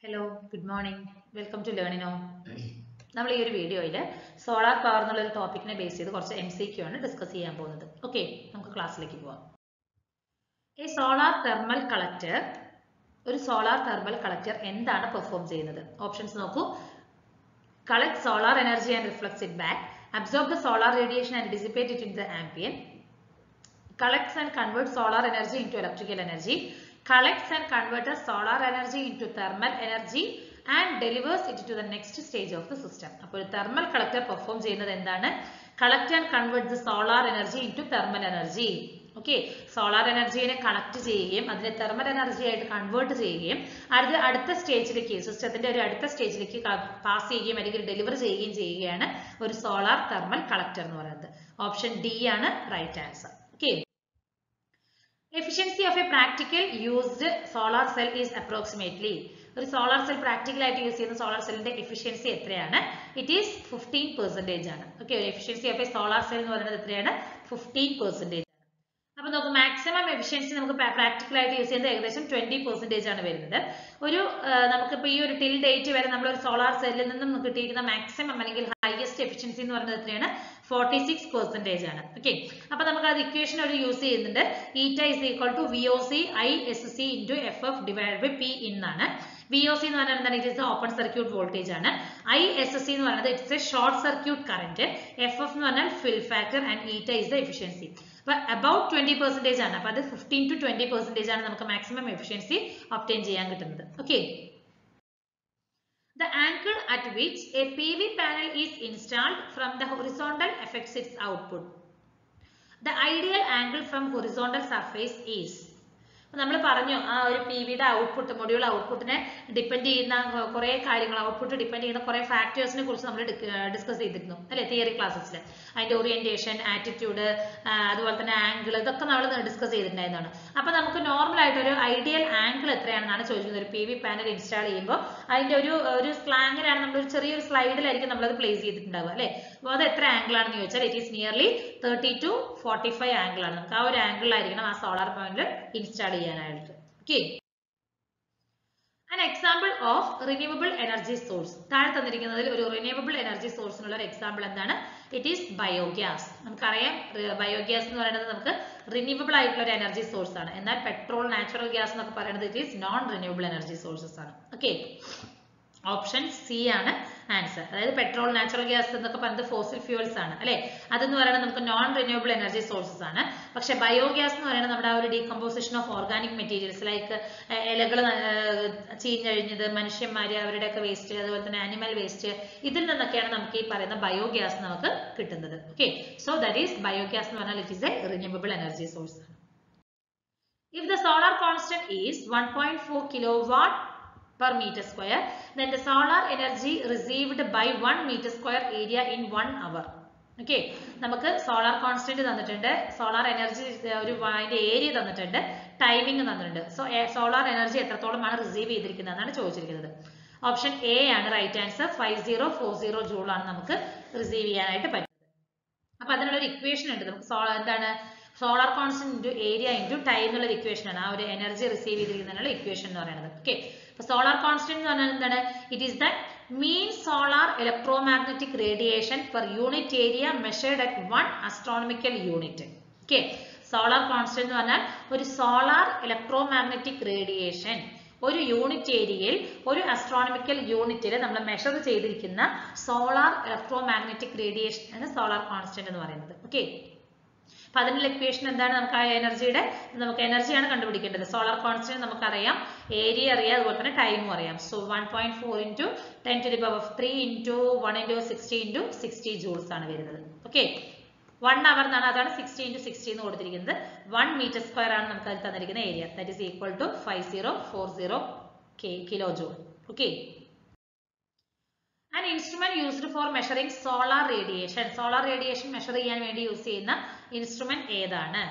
Hello, good morning. Welcome to Learning On. നമ്മൾ ഈ ഒരു വീഡിയോയിൽ സോളാർ പവർ എന്നുള്ള ഒരു ടോപ്പിക്കിനെ ബേസ് ചെയ്ത് കുറച്ച് MCQ ആണ് ഡിസ്കസ് ചെയ്യാൻ പോകുന്നത്. ഓക്കെ, നമുക്ക് ക്ലാസ്സിലേക്ക് പോവാം. ഒരു സോളാർ തെർമൽ കളക്ടർ എന്താണ് പെർഫോം ചെയ്യുന്നത്? ഓപ്ഷൻസ് നോക്കൂ. Collect solar energy and reflects it back. Absorb the solar radiation and dissipate it into the ambient. Collects and converts solar energy into electrical energy. Collects and converts solar energy into thermal energy and delivers it to the next stage of the system. അപ്പോൾ thermal collector perform ചെയ്യുന്നത് എന്താണ്? Collect and convert the solar energy into thermal energy. Okay, solar energy നെ collect ചെയ്യുകയും അതിനെ thermal energy ആയിട്ട് convert ചെയ്യുകയും അടുത്ത സ്റ്റേജിലേക്ക് സിസ്റ്റത്തിന്റെ ഒരു അടുത്ത സ്റ്റേജിലേക്ക് പാസ് ചെയ്യുകയും അല്ലെങ്കിൽ ഡെലിവർ ചെയ്യുകയും ചെയ്യുകയാണ് ഒരു സോളാർ തെർമൽ കളക്ടർ എന്ന് പറയുന്നത്. ഓപ്ഷൻ ഡി ആണ് right answer. Okay, efficiency of a practical used solar cell is approximately. ഒരു സോളാർ സെൽ പ്രാക്ടിക്കൽ ആയിട്ട് യൂസ് ചെയ്യുന്ന സോളാർ സെല്ലിന്റെ എഫിഷ്യൻസി എത്രയാണ്? ഇറ്റ് ഈസ് 15% ആണ്. ഓക്കെ, ഒരു efficiency of A solar cell എന്ന് പറയുന്നത് എത്രയാണ്? 15%. അപ്പൊ നമുക്ക് മാക്സിമം എഫിഷ്യൻസി നമുക്ക് പ്രാക്ടിക്കൽ ആയിട്ട് യൂസ് ചെയ്യുന്നത് ഏകദേശം 20% ആണ് വരുന്നത്. ഒരു നമുക്കിപ്പോൾ ഈ ഒരു ടിൽ ഡേറ്റ് വരെ നമ്മൾ ഒരു സോളാർ സെല്ലിൽ നിന്നും കിട്ടിയിരിക്കുന്ന മാക്സിമം അല്ലെങ്കിൽ ഹയസ്റ്റ് എഫിഷ്യൻസി എന്ന് പറയുന്നത് എത്രയാണ്? 46% ആണ്. ഓക്കെ, അപ്പൊ നമുക്ക് അത് ഇക്വേഷൻ ഒരു യൂസ് ചെയ്യുന്നുണ്ട്. Eta is equal to VOC ISC into FF divide by P എന്നാണ്. VOC എന്ന് പറഞ്ഞാൽ എന്താണ്? It is open circuit voltage ആണ്. ISC എന്ന് പറയുന്നത് it's a short circuit current. FF എന്ന് പറഞ്ഞാൽ fill factor and eta is the efficiency. അപ്പൊ അബൌട്ട് 20% ആണ്. അപ്പൊ അത് 15 to 20% ആണ് നമുക്ക് മാക്സിമം എഫിഷ്യൻസി ഒബ്റ്റെയിൻ ചെയ്യാൻ കിട്ടുന്നത്. Okay, the angle at which a PV panel is installed from the horizontal affects its output. The ideal angle from horizontal surface is. നമ്മൾ പറഞ്ഞു ആ ഒരു PVയുടെ ഔട്ട്പുട്ട് മൊഡ്യൂൾ ഔട്ട്പുട്ടിനെ ഡിപ്പെൻഡ് ചെയ്യുന്ന കുറെ കാര്യങ്ങൾ, ഔട്ട്പുട്ട് ഡിപ്പെൻഡ് ചെയ്യുന്ന കുറെ ഫാക്ടേഴ്സിനെ കുറിച്ച് നമ്മൾ ഡിസ്കസ് ചെയ്തിരുന്നു അല്ലെ തിയറി ക്ലാസ്സിൽ. അതിന്റെ ഓറിയന്റേഷൻ, ആറ്റിറ്റ്യൂഡ്, അതുപോലെ തന്നെ ആംഗിൾ, ഇതൊക്കെ നമ്മൾ ഡിസ്കസ് ചെയ്തിട്ടുണ്ടായിരുന്നതാണ്. അപ്പൊ നമുക്ക് നോർമൽ ആയിട്ട് ഒരു ഐഡിയൽ ആംഗിൾ എത്രയാണെന്നാണ് ചോദിക്കുന്നത്. ഒരു PV പാനൽ ഇൻസ്റ്റാൾ ചെയ്യുമ്പോൾ അതിന്റെ ഒരു സ്ലാങ്ങിലാണ് നമ്മൾ ഒരു ചെറിയൊരു സ്ലൈഡിലായിരിക്കും നമ്മളത് പ്ലേസ് ചെയ്തിട്ടുണ്ടാവുക അല്ലെ. അപ്പോൾ അത് എത്ര ആംഗിൾ ആണെന്ന് ചോദിച്ചാൽ it is nearly 30 to 45 angle ആണ്. നമുക്ക് ആ ഒരു ആംഗിളിലായിരിക്കണം ആ സോളാർ പാനൽ ഇൻസ്റ്റാൾ ചെയ്യാനായിട്ട്. Okay, an example of renewable energy source. താഴെ തന്നിരിക്കുന്നതിൽ ഒരു റിന്യൂവബിൾ എനർജി സോഴ്സിനുള്ള ഒരു എക്സാമ്പിൾ എന്താണ്? It is biogas. നമുക്കറിയാം ബയോഗ്യാസ് എന്ന് പറയുന്നത് നമുക്ക് റിന്യൂവബിൾ ആയിട്ടുള്ള ഒരു എനർജി സോഴ്സ് ആണ്. എന്നാൽ പെട്രോൾ, നാച്ചുറൽ ഗ്യാസ് എന്നൊക്കെ പറയുന്നത് it is known renewable energy sources ആണ്. ഓക്കെ, ഓപ്ഷൻ സി ആണ് ആൻസർ. അതായത് പെട്രോൾ, നാച്ചുറൽ ഗ്യാസ് എന്നൊക്കെ പറയുന്നത് ഫോസിൽ ഫ്യൂൽസ് ആണ് അല്ലെ. അതെന്ന് പറയുന്നത് നമുക്ക് നോൺ റിന്യൂവബിൾ എനർജി സോഴ്സസ് ആണ്. പക്ഷെ ബയോഗ്യാസ് എന്ന് പറയുന്നത് നമ്മുടെ ആ ഒരു decomposition of organic materials like ഇലകൾ ചീഞ്ഞഴിഞ്ഞത്, മനുഷ്യന്മാര് അവരുടെയൊക്കെ വേസ്റ്റ്, അതുപോലെ തന്നെ ആനിമൽ വേസ്റ്റ്, ഇതിൽ നിന്നൊക്കെയാണ് നമുക്ക് ഈ പറയുന്ന ബയോഗ്യാസ് നമുക്ക് കിട്ടുന്നത്. Okay, so that is biogas എന്ന് പറഞ്ഞാൽ it is a renewable energy source. If the solar constant is 1.4 kilowatt per meter square, then the solar energy received by 1 meter square area in 1 hour. Okay, നമുക്ക് solar constant തന്നിട്ടുണ്ട്, solar energy ഒരു അതിന്റെ area തന്നിട്ടുണ്ട്, timing തന്നിട്ടുണ്ട്. So solar energy എത്രത്തോളമാണ് receive ചെയ്തിരിക്കുന്നത് എന്നാണ് ചോദിച്ചിരിക്കുന്നത്. ഓപ്ഷൻ എ ആണ് റൈറ്റ് ആൻസർ. 5040 ജൂൾ ആണ് നമുക്ക് റിസീവ് ചെയ്യാനായിട്ട് പറ്റുന്നത്. അപ്പൊ അതിനുള്ള ഒരു ഇക്വേഷൻ ഉണ്ട് നമുക്ക്. എന്താണ്? Solar constant into area into time എന്നുള്ള ഒരു ഇക്വേഷൻ ആണ് ആ ഒരു എനർജി റിസീവ് ചെയ്തിരിക്കുന്നതിനുള്ള ഇക്വേഷൻ എന്ന് പറയുന്നത്. ഓക്കെ, അപ്പൊ സോളാർ കോൺസ്റ്റന്റ് എന്ന് പറഞ്ഞാൽ എന്താണ്? It is the mean solar electromagnetic radiation per unit area measured at 1 astronomical unit. Okay, solar constant എന്ന് പറഞ്ഞാൽ ഒരു സോളാർ ഇലക്ട്രോമാഗ്നറ്റിക് റേഡിയേഷൻ ഒരു യൂണിറ്റ് ഏരിയയിൽ ഒരു അസ്ട്രോണമിക്കൽ യൂണിറ്റിൽ നമ്മൾ മെഷർ ചെയ്തിരിക്കുന്ന സോളാർ ഇലക്ട്രോമാഗ്നറ്റിക് റേഡിയേഷൻ ആണ് സോളാർ കോൺസ്റ്റന്റ് എന്ന് പറയുന്നത്. ഓക്കെ, അപ്പൊ അതിനുള്ള ഇക്വേഷൻ എന്താണ്? നമുക്ക് ആ എനർജിയുടെ എനർജിയാണ് കണ്ടുപിടിക്കേണ്ടത്. സോളാർ കോൺസ്റ്റന്റ് നമുക്കറിയാം, ഏരിയ അറിയാം, അതുപോലെ തന്നെ ടൈമും അറിയാം. So 1.4 into 10 to the power of 3 into 1 into 60 into 60 joules ആണ് വരുന്നത്. ഓക്കെ, 1 അവർ എന്നാണ്, അതാണ് 60 into 60 എന്ന് കൊടുത്തിരിക്കുന്നത്. 1 meter square ആണ് നമുക്ക് അതിൽ തന്നിരിക്കുന്ന area. That is equal to 5040 kilo joule. Okay, an instrument used for measuring solar radiation. Solar radiation measure ചെയ്യാൻ വേണ്ടി യൂസ് ചെയ്യുന്ന ഇൻസ്ട്രുമെന്റ് ഏതാണ്?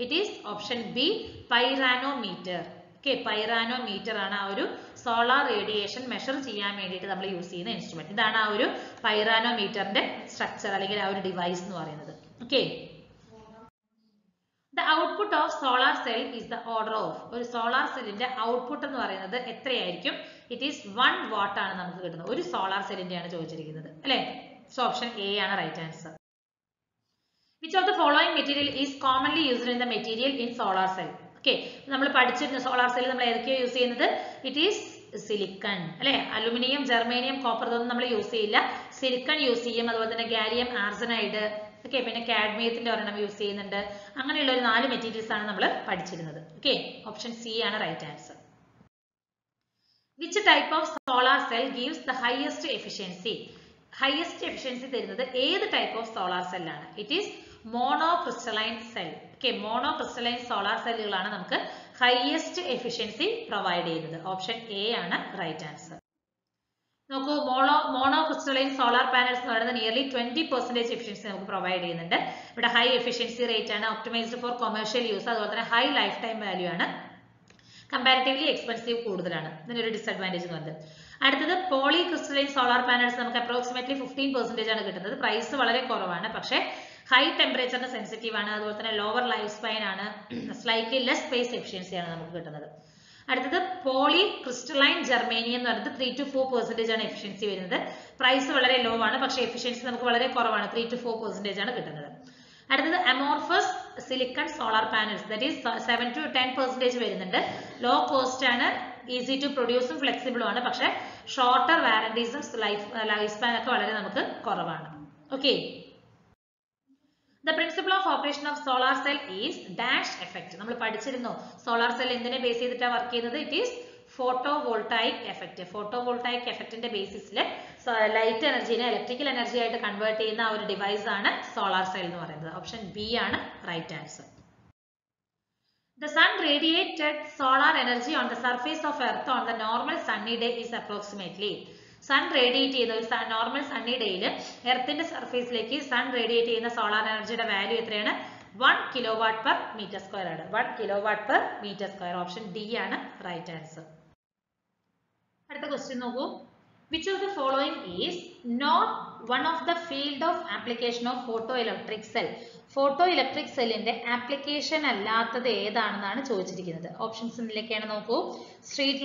It is option B pyranometer. Okay, pyranometer ആണ് ആ ഒരു സോളാർ റേഡിയേഷൻ മെഷർ ചെയ്യാൻ വേണ്ടിയിട്ട് നമ്മൾ യൂസ് ചെയ്യുന്ന ഇൻസ്ട്രുമെന്റ്. ഇതാണ് ആ ഒരു പൈറാനോമീറ്ററിന്റെ സ്ട്രക്ചർ അല്ലെങ്കിൽ ആ ഒരു ഡിവൈസ് എന്ന് പറയുന്നത്. Okay, The output of solar cell is the order of. ഒരു സോളാർ സെല്ലിന്റെ ഔട്ട്പുട്ട് എന്ന് പറയുന്നത് എത്രയായിരിക്കും? ഇറ്റ് ഈസ് 1 വാട്ട് ആണ് നമുക്ക് കിട്ടുന്നത്. ഒരു സോളാർ സെല്ലിന്റെ ആണ് ചോദിച്ചിരിക്കുന്നത് അല്ലേ? സോ ഓപ്ഷൻ എ ആണ് right answer. Which of the following material is commonly used in the material in solar cell? Okay, നമ്മൾ പഠിച്ചിരുന്ന സോളാർ സെൽ നമ്മൾ ഏതൊക്കെയോ യൂസ് ചെയ്യുന്നത്? ഇറ്റ് ഈസ് സിലിക്കൺ അല്ലെ? അലുമിനിയം, ജർമേനിയം, കോപ്പർ ഇതൊന്നും നമ്മൾ യൂസ് ചെയ്യില്ല. സിലിക്കൺ യൂസ് ചെയ്യും. അതുപോലെ തന്നെ ഗാലിയം ആർസനൈഡ്, ഓക്കെ, പിന്നെ കാഡ്മിയത്തിന്റെ ഒരെണ്ണം യൂസ് ചെയ്യുന്നുണ്ട്. അങ്ങനെയുള്ള ഒരു 4 മെറ്റീരിയൽസ് ആണ് നമ്മൾ പഠിച്ചിരുന്നത്. ഓക്കെ, ഓപ്ഷൻ സി ആണ് right answer. Which type of solar cell gives the highest efficiency? Highest efficiency തരുന്നത് ഏത് ടൈപ്പ് ഓഫ് സോളാർ സെൽ ആണ്? It is monocrystalline cell. Okay, monocrystalline solar സെല്ലുകളാണ് നമുക്ക് ഹയസ്റ്റ് എഫിഷ്യൻസി പ്രൊവൈഡ് ചെയ്യുന്നത്. ഓപ്ഷൻ എ ആണ് right answer. നോക്കൂ, monocrystalline solar panels എന്ന് പറയുന്നത് നിയർലി 20% എഫിഷ്യൻസി നമുക്ക് പ്രൊവൈഡ് ചെയ്യുന്നുണ്ട്. ഇവിടെ ഹൈ എഫിഷ്യൻസി റേറ്റ് ആണ്, ഒപ്റ്റിമൈസ്ഡ് ഫോർ കൊമേഴ്ഷ്യൽ യൂസ്, അതുപോലെ തന്നെ ഹൈ ലൈഫ് ടൈം വാല്യൂ ആണ്, കമ്പാരിറ്റീവ്ലി എക്സ്പെൻസീവ് കൂടുതലാണ്. ഇതിനൊരു ഡിസഡ്വാൻറ്റേജ് എന്ന് പറയുന്നത്. അടുത്തത് പോളി ക്രിസ്റ്റലൈൻ സോളാർ പാനൽസ് നമുക്ക് അപ്രോക്സിമേറ്റ്ലി 15% ആണ് കിട്ടുന്നത്. പ്രൈസ് വളരെ കുറവാണ്, പക്ഷേ ഹൈ ടെമ്പറേച്ചറിന് സെൻസിറ്റീവ് ആണ്, അതുപോലെ തന്നെ ലോവർ ലൈഫ് സ്പാൻ ആണ്, സ്ലൈറ്റ്ലി ലെസ് സ്പേസ് എഫിഷ്യൻസി ആണ് നമുക്ക് കിട്ടുന്നത്. അടുത്തത് പോളി ക്രിസ്റ്റലൈൻ ജർമേനിയം എന്ന് പറയുന്നത് 3 to 4% ആണ് എഫിഷ്യൻസി വരുന്നത്. പ്രൈസ് വളരെ ലോ ആണ്, പക്ഷേ എഫിഷ്യൻസി നമുക്ക് വളരെ കുറവാണ്, 3 to 4% ആണ് കിട്ടുന്നത്. അടുത്തത് amorphous silicon solar panels, that is 7 to 10% വരുന്നുണ്ട്. ലോ കോസ്റ്റ് ആണ്, ഈസി ടു പ്രൊഡ്യൂസും ഫ്ലെക്സിബിളും ആണ്, പക്ഷേ ഷോർട്ടർ വാറന്റീസും ലൈഫ് സ്പാൻ ഒക്കെ വളരെ നമുക്ക് കുറവാണ്. Okay, the principle of operation of solar cell is dash effect. നമ്മൾ പഠിച്ചിരുന്നു സോളാർ സെൽ എന്തിനെ ബേസ് ചെയ്തിട്ടാണ് വർക്ക് ചെയ്യുന്നത്? It is photovoltaic effect. Photovoltaic എഫക്റ്റിന്റെ ബേസിസിൽ ലൈറ്റ് എനർജിനെ ഇലക്ട്രിക്കൽ എനർജി ആയിട്ട് കൺവേർട്ട് ചെയ്യുന്ന ആ ഒരു ഡിവൈസ് ആണ് സോളാർ സെൽ എന്ന് പറയുന്നത്. ഓപ്ഷൻ ബി ആണ് right answer. The sun radiated solar energy on the surface of Earth on the normal sunny day is approximately. Sun radiate ചെയ്യുന്ന ഒരു നോർമൽ സണ്ണി ഡേയിൽ എർത്തിന്റെ സർഫേസിലേക്ക് സൺ റേഡിയേറ്റ് ചെയ്യുന്ന സോളാർ എനർജിയുടെ വാല്യൂ എത്രയാണ്? 1 kilowatt per meter square ആണ്. 1 kilowatt per meter square. Option D ആണ് right answer. അടുത്ത question നോക്കൂ. Which of the following is not one of the field of application of photoelectric cell? Photo electric സെല്ലിന്റെ application അല്ലാത്തത് ഏതാണെന്നാണ് ചോദിച്ചിരിക്കുന്നത്. ഓപ്ഷൻസിലേക്കാണ് നോക്കൂ. Street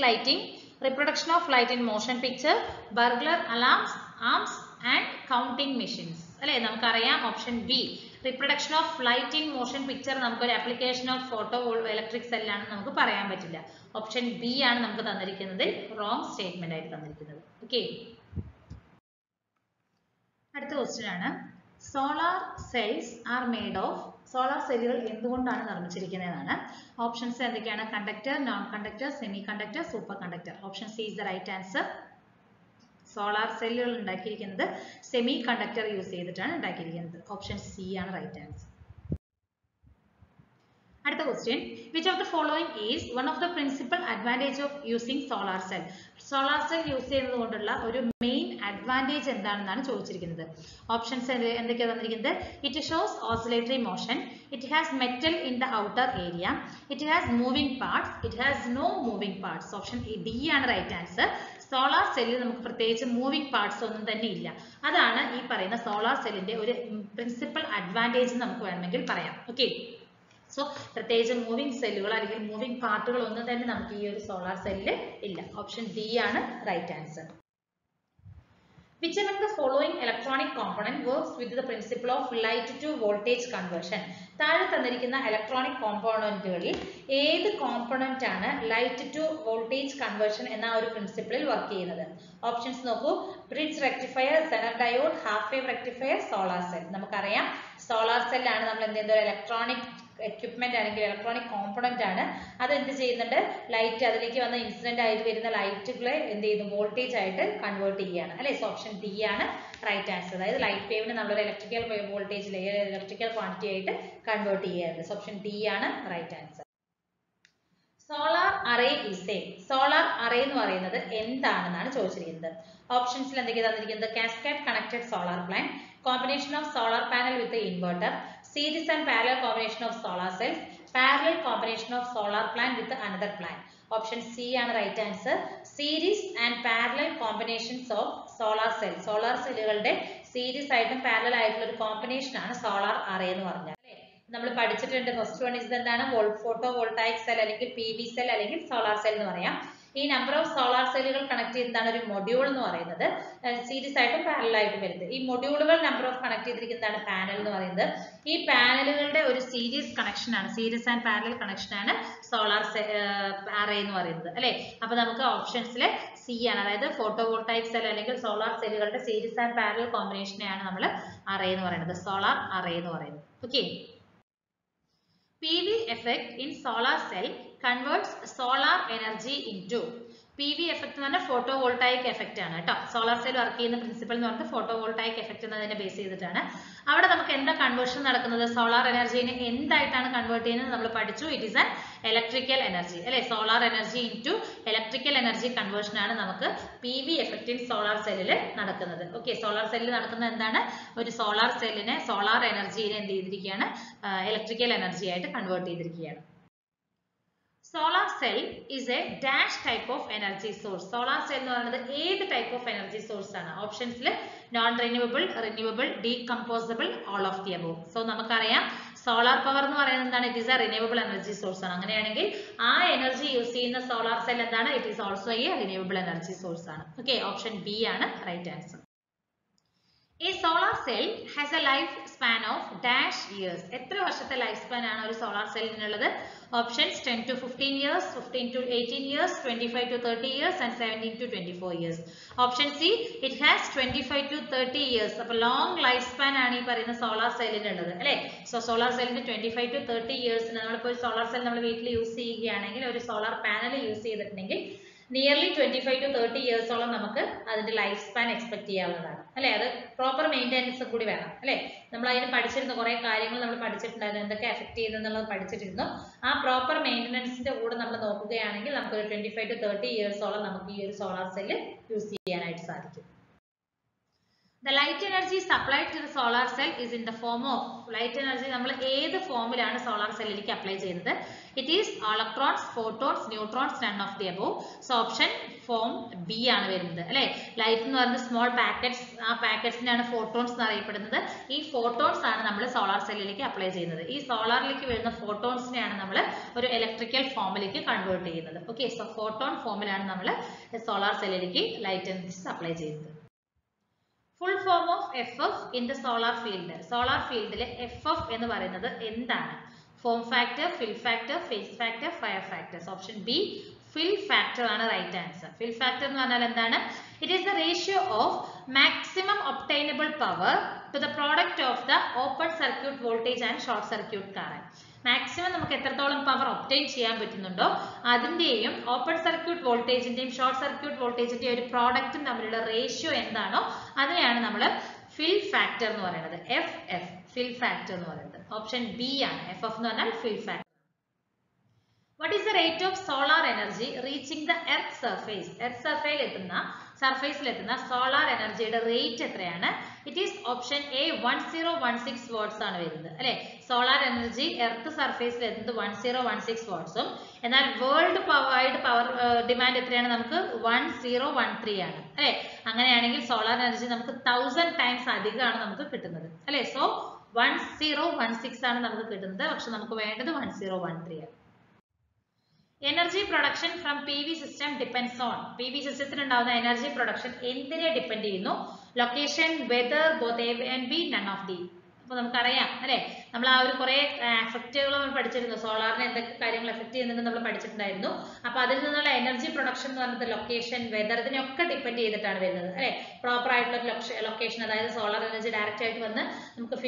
lighting, reproduction of light in motion picture, burglar alarms, arms and counting machines. അല്ലേ, നമുക്കറിയാം option B reproduction of light in motion picture നമുക്കൊരു application of photo electric സെല്ലാണെന്ന് നമുക്ക് പറയാൻ പറ്റില്ല. ഓപ്ഷൻ ബി ആണ് നമുക്ക് തന്നിരിക്കുന്നത് റോങ് സ്റ്റേറ്റ്മെന്റ് ആയിട്ട് തന്നിരിക്കുന്നത്. ഓക്കെ, അടുത്ത ക്വസ്റ്റ്യൻ ആണ് solar cells are made of. Solar സെല്ലുകൾ എന്തുകൊണ്ടാണ് നിർമ്മിച്ചിരിക്കുന്നതാണ്? ഓപ്ഷൻസ് എന്തൊക്കെയാണ്? Conductor, non conductor, semiconductor, superconductor. Option C is the right answer. Solar സെല്ലുകൾ ഉണ്ടാക്കിയിരിക്കുന്നത് സെമി കണ്ടക്ടർ യൂസ് ചെയ്തിട്ടാണ് ഉണ്ടാക്കിയിരിക്കുന്നത്. ഓപ്ഷൻ സി ആണ് റൈറ്റ് ആൻസർ. അടുത്ത question, which of the following is one of the principal advantage of using solar cell? Solar cell use ചെയ്യുന്നത് കൊണ്ടുള്ള ഒരു main advantage എന്താണെന്നാണ് ചോദിച്ചിരിക്കുന്നത്. ഓപ്ഷൻസ് എന്തൊക്കെയാണ് തന്നിരിക്കുന്നത്? It shows oscillatory motion, it has metal in the outer area, it has moving parts, it has no moving parts. Option D ആണ് right answer. Solar സെല്ലിൽ നമുക്ക് പ്രത്യേകിച്ച് മൂവിംഗ് പാർട്സ് ഒന്നും തന്നെ ഇല്ല. അതാണ് ഈ പറയുന്ന സോളാർ സെല്ലിന്റെ ഒരു പ്രിൻസിപ്പൽ അഡ്വാൻറ്റേജ് നമുക്ക് വേണമെങ്കിൽ പറയാം. ഓക്കെ, സോ പ്രത്യേകിച്ച് മൂവിംഗ് സെല്ലുകൾ അല്ലെങ്കിൽ മൂവിംഗ് പാർട്ടുകൾ ഒന്നും തന്നെ നമുക്ക് ഈ ഒരു സോളാർ സെല്ലിൽ ഇല്ല. ഓപ്ഷൻ ഡി ആണ് right answer. Which among the following electronic component works with the principle of light to voltage conversion? താഴെ തന്നിരിക്കുന്ന ഇലക്ട്രോണിക് കോമ്പോണന്റുകളിൽ ഏത് കോമ്പോണന്റ് ആണ് ലൈറ്റ് ടു വോൾട്ടേജ് കൺവേർഷൻ എന്ന ഒരു പ്രിൻസിപ്പിളിൽ വർക്ക് ചെയ്യുന്നത്? ഓപ്ഷൻസ് നോക്കൂ. Bridge rectifier, Zener diode, half wave rectifier, solar cell. നമുക്കറിയാം solar സെല്ലാണ് നമ്മൾ എന്ത് ചെയ്യുന്നത്? ഇലക്ട്രോണിക് എക്യുപ്മെന്റ് അല്ലെങ്കിൽ ഇലക്ട്രോണിക് കോമ്പോണന്റ് ആണ്. അത് എന്ത് ചെയ്യുന്നുണ്ട്? ലൈറ്റ് അതിലേക്ക് വന്ന ഇൻസിഡന്റ് ആയിട്ട് വരുന്ന ലൈറ്റുകളെ എന്ത് ചെയ്യുന്നു? വോൾട്ടേജ് ആയിട്ട് കൺവേർട്ട് ചെയ്യുകയാണ് അല്ലെ. സോ ഓപ്ഷൻ ഡി ആണ് റൈറ്റ് ആൻസർ. അതായത് ലൈറ്റ് വേവിനെ നമ്മളൊരു ഇലക്ട്രിക്കൽ വോൾട്ടേജിൽ ഇലക്ട്രിക്കൽ ക്വാണ്ടിറ്റി ആയിട്ട് കൺവേർട്ട് ചെയ്യുകയായിരുന്നു. സോ ഓപ്ഷൻ ഡി ആണ് right answer. Solar array is a. Solar array എന്ന് പറയുന്നത് എന്താണെന്നാണ് ചോദിച്ചിരിക്കുന്നത്. ഓപ്ഷൻസിൽ എന്തൊക്കെയാണ് തന്നിരിക്കുന്നത്? Cascade connected solar plant, combination of solar panel with inverter, series and parallel combination of solar cells, parallel combination of solar plant with another plant. Option C ആണ് right answer. Series and parallel combinations of solar cells. solar cellകളുടെ series ആയിട്ടും parallel ആയിട്ടുള്ള ഒരു combination ആണ് solar array എന്ന് പറഞ്ഞാൽ. നമ്മൾ പഠിച്ചിട്ടുണ്ട്. ഫസ്റ്റ് വൺ ഇസ് എന്താണ് ഫോട്ടോ വോൾട്ടായിക് സെൽ അല്ലെങ്കിൽ PV സെൽ അല്ലെങ്കിൽ സോളാർ സെൽ എന്ന് പറയാം. ഈ നമ്പർ ഓഫ് സോളാർ സെല്ലുകൾ കണക്ട് ചെയ്തതാണ് ഒരു മൊഡ്യൂൾ എന്ന് പറയുന്നത്. സീരീസ് ആയിട്ടും പാരലൽ ആയിട്ടും വരുന്നത്. ഈ മൊഡ്യൂളുകൾ നമ്പർ ഓഫ് കണക്ട് ചെയ്തിരിക്കുന്നതാണ് പാനൽ എന്ന് പറയുന്നത്. ഈ പാനലുകളുടെ ഒരു സീരീസ് കണക്ഷൻ ആണ്, സീരീസ് ആൻഡ് പാരലൽ കണക്ഷൻ ആണ് സോളാർ അറേ എന്ന് പറയുന്നത് അല്ലെ. അപ്പൊ നമുക്ക് ഓപ്ഷൻസിൽ സി ആണ്, അതായത് ഫോട്ടോ വോൾട്ടായിക് സെൽ അല്ലെങ്കിൽ സോളാർ സെല്ലുകളുടെ സീരീസ് ആൻഡ് പാരലൽ കോമ്പിനേഷനെയാണ് നമ്മൾ അറേ എന്ന് പറയുന്നത്, സോളാർ അറേ എന്ന് പറയുന്നത്. Okay. PV effect in solar cell converts solar energy into PV effect എന്ന് പറഞ്ഞാൽ ഫോട്ടോ വോൾട്ടായിക് എഫക്റ്റ് ആണ് കേട്ടോ. സോളാർ സെൽ വർക്ക് ചെയ്യുന്ന പ്രിൻസിപ്പൽ എന്ന് പറഞ്ഞാൽ ഫോട്ടോ വോൾട്ടായിക് എഫക്റ്റ് എന്നതിനെ ബേസ് ചെയ്തിട്ടാണ്. അവിടെ നമുക്ക് എന്താ കൺവേർഷൻ നടക്കുന്നത്, സോളാർ എനർജീനെ എന്തായിട്ടാണ് കൺവേർട്ട് ചെയ്യുന്നത് നമ്മൾ പഠിച്ചു. It is an electrical energy അല്ലെ. Solar energy into electrical energy conversion ആണ് നമുക്ക് PV എഫക്റ്റ് ഇൻ സോളാർ സെല്ലിൽ നടക്കുന്നത്. ഓക്കെ. സോളാർ സെല്ലിൽ നടക്കുന്നത് എന്താണ്, ഒരു സോളാർ സെല്ലിനെ സോളാർ എനർജീനെ എന്ത് ചെയ്തിരിക്കുകയാണ്, ഇലക്ട്രിക്കൽ എനർജി ആയിട്ട് കൺവേർട്ട് ചെയ്തിരിക്കുകയാണ്. Solar cell is a dash type of energy source. Solar cell എന്ന് പറയുന്നത് ഏത് ടൈപ്പ് ഓഫ് എനർജി സോഴ്സ് ആണ്? ഓപ്ഷൻസിൽ non renewable, renewable, decomposable, all of the above. So നമുക്കറിയാം സോളാർ പവർ എന്ന് പറയുന്നത് എന്താണ്, it is a renewable energy source ആണ്. അങ്ങനെയാണെങ്കിൽ ആ എനർജി യൂസ് ചെയ്യുന്ന സോളാർ സെൽ എന്താണ്, it is also a renewable energy source ആണ്. ഓക്കെ. ഓപ്ഷൻ ബി ആണ് right answer. A solar cell has a life span of dash years. എത്ര വർഷത്തെ life span ആണ് ഒരു സോളാർ സെല്ലിനുള്ളത്? Options 10 to 15 years, 15 to 18 years, 25 to 30 years and 17 to 24 years. Option C, it has 25 to 30 years. അപ്പോൾ long life span ആണ് ഈ പറയുന്ന solar സെല്ലിനുള്ളത് അല്ലേ. സോ സോളാർ സെല്ലിന് 25 to 30 years നമ്മളിപ്പോൾ ഒരു സോളാർ സെൽ നമ്മൾ വീട്ടിൽ യൂസ് ചെയ്യുകയാണെങ്കിൽ, ഒരു സോളാർ പാനൽ യൂസ് ചെയ്തിട്ടുണ്ടെങ്കിൽ നിയർലി 25 to 30 ഇയേഴ്സോളം നമുക്ക് അതിന്റെ ലൈഫ് സ്പാൻ എക്സ്പെക്ട് ചെയ്യാവുന്നതാണ് അല്ലെ. അത് പ്രോപ്പർ മെയിൻ്റെനൻസ് കൂടി വേണം അല്ലെ. നമ്മൾ അതിന് പഠിച്ചിരുന്ന കുറെ കാര്യങ്ങൾ നമ്മൾ പഠിച്ചിട്ടുണ്ടായിരുന്നു, എന്തൊക്കെ എഫക്ട് ചെയ്യുന്നുള്ളത് പഠിച്ചിട്ടിരുന്നു. ആ പ്രോപ്പർ മെയിൻ്റെനൻസിന്റെ കൂടെ നമ്മൾ നോക്കുകയാണെങ്കിൽ നമുക്ക് ഒരു 25 to 30 ഇയേഴ്സോളം നമുക്ക് ഈ ഒരു സോളാർ സെല്ല് യൂസ് ചെയ്യാനായിട്ട് സാധിക്കും. The light energy supplied to the solar cell is in the form of, light energy നമ്മൾ ഏത് ഫോമിലാണ് സോളാർ സെല്ലിലേക്ക് അപ്ലൈ ചെയ്യുന്നത്? It is electrons, photons, neutrons, none of the above. So option form B ആണ് വരുന്നത് അല്ലെ. Light എന്ന് പറയുന്നത് small packets, ആ പാക്കറ്റ്സിനാണ് ഫോട്ടോൺസ് എന്ന് അറിയപ്പെടുന്നത്. ഈ ഫോട്ടോൺസ് ആണ് നമ്മൾ സോളാർ സെല്ലിലേക്ക് അപ്ലൈ ചെയ്യുന്നത്. ഈ സോളാറിലേക്ക് വരുന്ന ഫോട്ടോൺസിനെയാണ് നമ്മൾ ഒരു ഇലക്ട്രിക്കൽ ഫോമിലേക്ക് കൺവേർട്ട് ചെയ്യുന്നത്. ഓക്കെ. സോ ഫോട്ടോൺ ഫോമിലാണ് നമ്മൾ സോളാർ സെല്ലിലേക്ക് ലൈറ്റ് എനർജി സപ്ലൈ ചെയ്യുന്നത്. Full form of FF in the solar field. Solar ഫീൽഡിലെ FF എന്ന് പറയുന്നത് എന്താണ്? Form factor, fill factor, face factor, fire factors. Option B fill factor ആണ് റൈറ്റ് ആൻസർ. ഫിൽ ഫാക്ടർ എന്ന് പറഞ്ഞാൽ എന്താണ്? It is the ratio of maximum obtainable power to the product of the open circuit voltage and short circuit current. Maximum നമുക്ക് എത്രത്തോളം power obtain ചെയ്യാൻ പറ്റുന്നുണ്ടോ അതിന്റെയും open circuit വോൾട്ടേജിന്റെയും short circuit വോൾട്ടേജിന്റെയും ഒരു പ്രോഡക്റ്റും തമ്മിലുള്ള റേഷ്യോ എന്താണോ അതിനെയാണ് നമ്മൾ ഫിൽ ഫാക്ടർ എന്ന് പറയുന്നത്. FF ഫിൽ ഫാക്ടർ എന്ന് പറയുന്നത്. ഓപ്ഷൻ ബി ആണ്. FF എന്ന് പറഞ്ഞാൽ fill factor. What is the rate of solar energy reaching the earth surface? Earth സർഫേസിൽ എത്തുന്ന സോളാർ എനർജിയുടെ റേറ്റ് എത്രയാണ്? It is option A 1016 watts ആണ് വരുന്നത് അല്ലെ. സോളാർ എനർജി എർത്ത് സർഫേസിൽ എത്തുന്നത് 1016 വാട്ട്സും, എന്നാൽ വേൾഡ് വൈഡ് പവർ ഡിമാൻഡ് എത്രയാണ്? നമുക്ക് 1013 ആണ് അല്ലെ. അങ്ങനെയാണെങ്കിൽ സോളാർ എനർജി നമുക്ക് 1000 ടൈംസ് അധികമാണ് നമുക്ക് കിട്ടുന്നത് അല്ലെ. സോ 1016 ആണ് നമുക്ക് കിട്ടുന്നത്, പക്ഷെ നമുക്ക് വേണ്ടത് 1013 ആണ്. Energy production from PV system depends on. PV സിസ്റ്റത്തിൽ ഉണ്ടാവുന്ന എനർജി പ്രൊഡക്ഷൻ എന്തിനെ ഡിപ്പെൻഡ് ചെയ്യുന്നു? Location, whether, both A and B, none of the. അപ്പൊ നമുക്കറിയാം അല്ലെ, നമ്മൾ ആ ഒരു കുറെ എഫക്റ്റുകൾ നമ്മൾ പഠിച്ചിരുന്നു. സോളാറിനെ എന്തൊക്കെ കാര്യങ്ങൾ എഫക്ട് ചെയ്യുന്നുണ്ട് നമ്മൾ പഠിച്ചിട്ടുണ്ടായിരുന്നു. അപ്പൊ അതിൽ നിന്നുള്ള എനർജി പ്രൊഡക്ഷൻ എന്ന് പറയുന്നത് ലൊക്കേഷൻ, വെദർ ഇതിനൊക്കെ ഡിപ്പെൻഡ് ചെയ്തിട്ടാണ് വരുന്നത് അല്ലെ. പ്രോപ്പർ ആയിട്ടുള്ള ലൊക്കേഷൻ, അതായത് സോളാർ എനർജി ഡയറക്റ്റ് ആയിട്ട് വന്ന് നമുക്ക്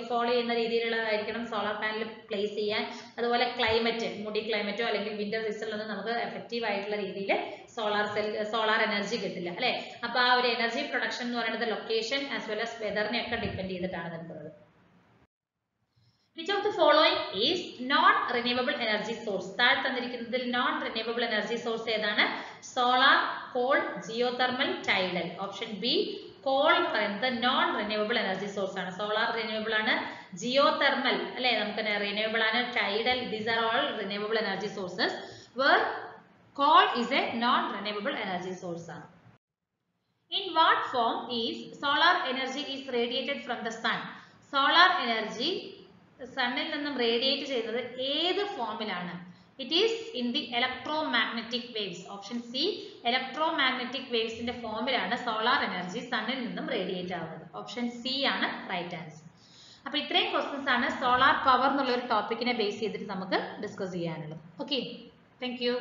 ഫോളോ ചെയ്യുന്ന രീതിയിലുള്ളതായിരിക്കണം സോളാർ പാനൽ പ്ലേസ് ചെയ്യാൻ. അതുപോലെ ക്ലൈമറ്റ്, മൂഡി ക്ലൈമറ്റോ അല്ലെങ്കിൽ വിന്റർ സീസണിലൊന്നും നമുക്ക് എഫക്റ്റീവ് ആയിട്ടുള്ള രീതിയിൽ സോളാർ എനർജി കിട്ടില്ല അല്ലെ. അപ്പൊ ആ ഒരു എനർജി പ്രൊഡക്ഷൻ എന്ന് പറയുന്നത് ലൊക്കേഷൻ ആസ് വെൽ ആസ് വെദറിനെ ഒക്കെ ഡിപ്പെൻഡ് ചെയ്തിട്ടാണ് നിൽക്കുന്നത്. Which of the following is non-renewable energy source? താഴെ തന്നിരിക്കുന്നതിൽ നോൺ റിന്യൂവബിൾ എനർജി സോഴ്സ് ഏതാണ്? Solar, coal, geothermal, tidal. Option B coal എന്ന് പറയുന്നത് നോൺ റിന്യൂവബിൾ എനർജി സോഴ്സ് ആണ്. സോളാർ റിന്യൂവബിൾ ആണ്, ജിയോതെർമൽ അല്ലെ നമുക്ക് റിന്യൂവബിൾ ആണ്, tidal these are all renewable energy sources. Where coal is a non-renewable energy source ആണ്. In what form is solar energy is radiated from the sun? Solar energy സണ്ണിൽ നിന്നും radiate ചെയ്യുന്നത് ഏത് ഫോമിലാണ്? It is in the electromagnetic waves. Option C, electromagnetic വേവ്സിന്റെ ഫോമിലാണ് solar energy സണ്ണിൽ നിന്നും റേഡിയേറ്റ് ആവുന്നത്. ഓപ്ഷൻ സി ആണ് റൈറ്റ് ആൻസർ. അപ്പൊ ഇത്രയും ക്വസ്റ്റ്യൻസ് ആണ് സോളാർ പവർ എന്നുള്ള ഒരു ടോപ്പിക്കിനെ ബേസ് ചെയ്തിട്ട് നമുക്ക് ഡിസ്കസ് ചെയ്യാനുള്ളത്. Okay, thank you.